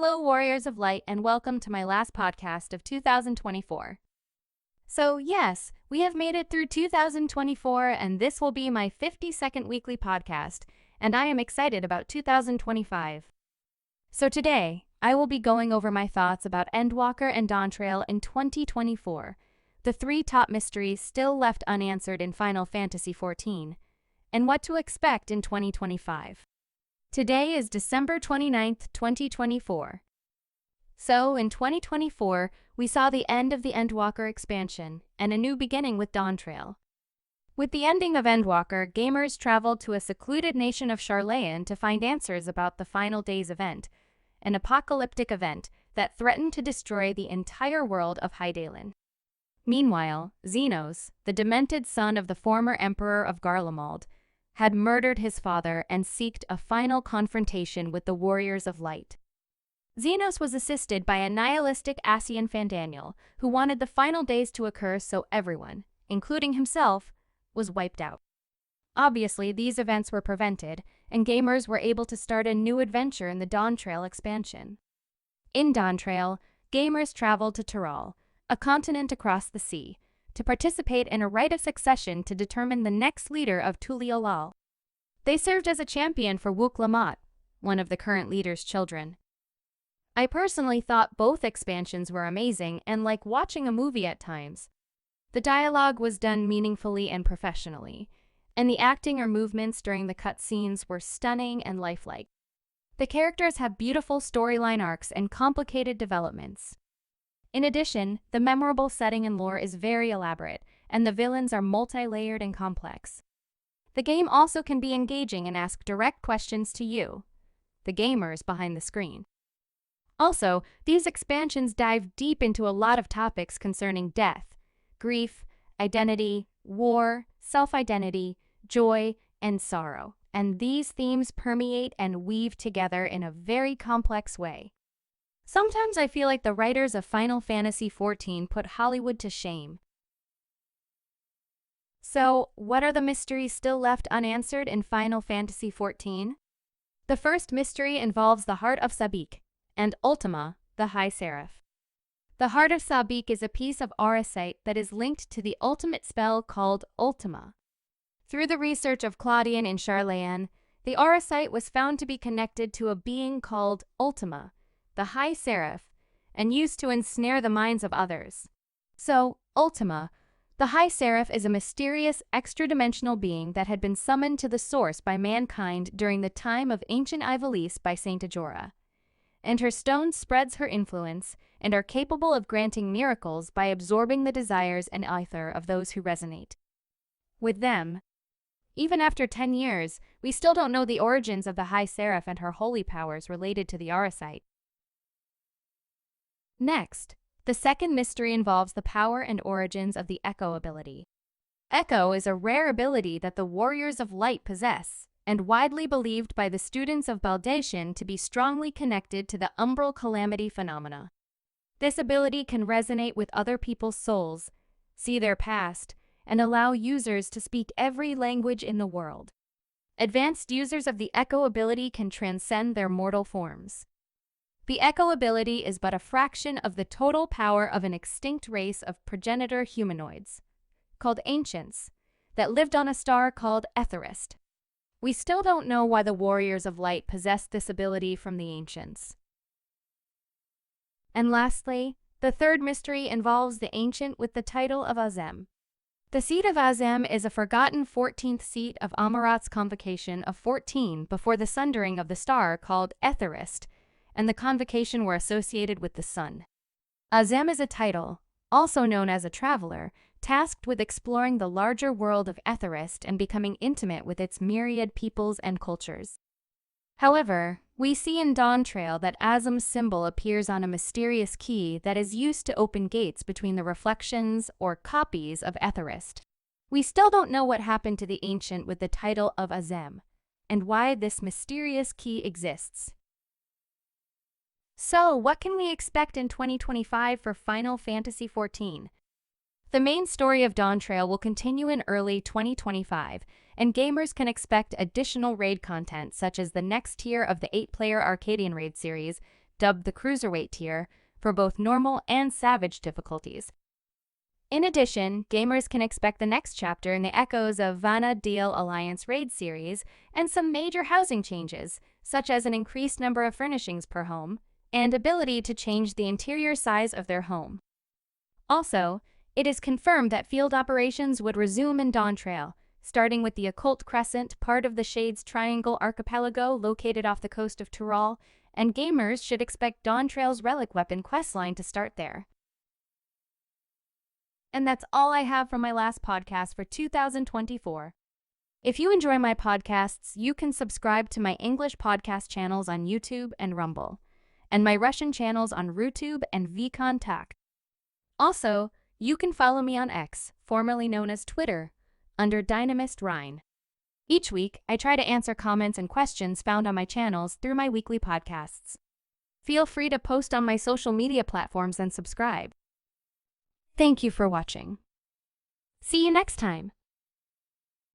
Hello, Warriors of Light, and welcome to my last podcast of 2024. So, yes, we have made it through 2024, and this will be my 52nd weekly podcast, and I am excited about 2025. So today, I will be going over my thoughts about Endwalker and Dawntrail in 2024, the 3 top mysteries still left unanswered in Final Fantasy XIV, and what to expect in 2025. Today is December 29th, 2024. So, in 2024, we saw the end of the Endwalker expansion and a new beginning with Dawntrail. With the ending of Endwalker, gamers traveled to a secluded nation of Sharlayan to find answers about the Final Days event, an apocalyptic event that threatened to destroy the entire world of Hydaelyn. Meanwhile, Xenos, the demented son of the former Emperor of Garlemald, had murdered his father and sought a final confrontation with the Warriors of Light. Xenos was assisted by a nihilistic Ascian Fandaniel who wanted the final days to occur so everyone, including himself, was wiped out. Obviously, these events were prevented, and gamers were able to start a new adventure in the Dawntrail expansion. In Dawntrail, gamers traveled to Tyrol, a continent across the sea, to participate in a rite of succession to determine the next leader of Tuliolal. They served as a champion for Wook Lamont, one of the current leader's children. I personally thought both expansions were amazing and like watching a movie at times. The dialogue was done meaningfully and professionally, and the acting or movements during the cutscenes were stunning and lifelike. The characters have beautiful storyline arcs and complicated developments. In addition, the memorable setting and lore is very elaborate, and the villains are multi-layered and complex. The game also can be engaging and ask direct questions to you, the gamers behind the screen. Also, these expansions dive deep into a lot of topics concerning death, grief, identity, war, self-identity, joy, and sorrow, and these themes permeate and weave together in a very complex way. Sometimes I feel like the writers of Final Fantasy XIV put Hollywood to shame. So, what are the mysteries still left unanswered in Final Fantasy XIV? The first mystery involves the Heart of Sabik and Ultima, the High Seraph. The Heart of Sabik is a piece of auracite that is linked to the ultimate spell called Ultima. Through the research of Claudian in Sharlayan, the auracite was found to be connected to a being called Ultima, the High Seraph, and used to ensnare the minds of others. So, Ultima, the High Seraph, is a mysterious extra-dimensional being that had been summoned to the Source by mankind during the time of ancient Ivalice by Saint Ajora. And her stone spreads her influence and are capable of granting miracles by absorbing the desires and ether of those who resonate with them. Even after 10 years, we still don't know the origins of the High Seraph and her holy powers related to the auracite. Next, the second mystery involves the power and origins of the Echo ability. Echo is a rare ability that the Warriors of Light possess, and widely believed by the students of Baldation to be strongly connected to the umbral calamity phenomena. This ability can resonate with other people's souls, see their past, and allow users to speak every language in the world. Advanced users of the Echo ability can transcend their mortal forms. The Echo ability is but a fraction of the total power of an extinct race of progenitor humanoids, called Ancients, that lived on a star called Etherist. We still don't know why the Warriors of Light possessed this ability from the Ancients. And lastly, the third mystery involves the Ancient with the title of Azem. The seat of Azem is a forgotten 14th seat of Amarat's convocation of 14 before the sundering of the star called Etherist, and the convocation were associated with the sun. Azem is a title, also known as a traveler, tasked with exploring the larger world of Etherist and becoming intimate with its myriad peoples and cultures. However, we see in Dawntrail that Azem's symbol appears on a mysterious key that is used to open gates between the reflections or copies of Etherist. We still don't know what happened to the Ancient with the title of Azem, and why this mysterious key exists. So, what can we expect in 2025 for Final Fantasy XIV? The main story of Dawntrail will continue in early 2025, and gamers can expect additional raid content such as the next tier of the 8-player Arcadian raid series, dubbed the Cruiserweight tier, for both normal and savage difficulties. In addition, gamers can expect the next chapter in the echoes of Vanna Deal Alliance Raid series and some major housing changes, such as an increased number of furnishings per home and ability to change the interior size of their home. Also, it is confirmed that field operations would resume in Dawntrail, starting with the Occult Crescent, part of the Shades Triangle archipelago located off the coast of Tyrol, and gamers should expect Dawntrail's relic weapon questline to start there. And that's all I have from my last podcast for 2024. If you enjoy my podcasts, you can subscribe to my English podcast channels on YouTube and Rumble, and my Russian channels on Rutube and VKontakte. Also, you can follow me on X, formerly known as Twitter, under Dynamis Ryne. Each week, I try to answer comments and questions found on my channels through my weekly podcasts. Feel free to post on my social media platforms and subscribe. Thank you for watching. See you next time.